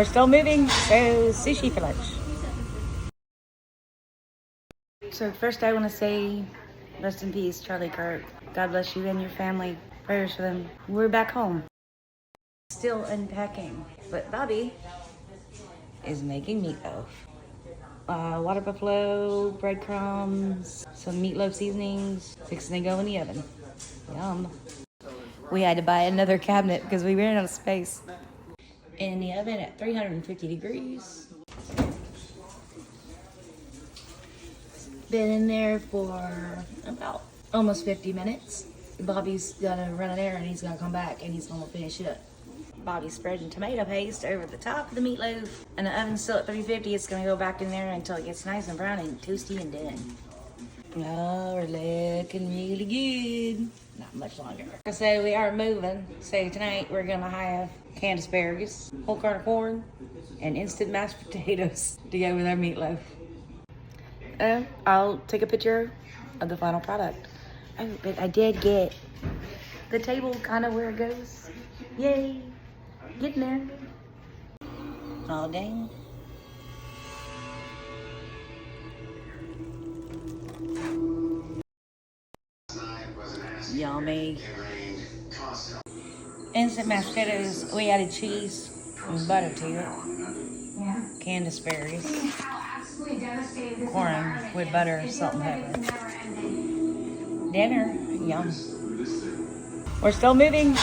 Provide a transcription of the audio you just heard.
We're still moving, so sushi for lunch. So first I want to say, rest in peace, Charlie Kirk. God bless you and your family. Prayers for them. We're back home. Still unpacking, but Bobby is making meatloaf. Water buffalo, breadcrumbs, some meatloaf seasonings, fixing to go in the oven. Yum. We had to buy another cabinet because we ran out of space. In the oven at 350 degrees. Been in there for about almost 50 minutes. Bobby's gonna run an errand, he's gonna come back and he's gonna finish it up. Bobby's spreading tomato paste over the top of the meatloaf, and the oven's still at 350. It's gonna go back in there until it gets nice and brown and toasty and done. Oh, we're looking really good. Not much longer. So we are moving. So tonight we're gonna have canned asparagus, whole kernel corn, and instant mashed potatoes to go with our meatloaf. I'll take a picture of the final product. Oh, but I did get the table kind of where it goes. Yay! Getting there. Oh, dang. Yummy. Instant mashed potatoes. We added cheese and butter to it. Canned asparagus. Corn with butter, salt, and pepper. Dinner. Yum. We're still moving.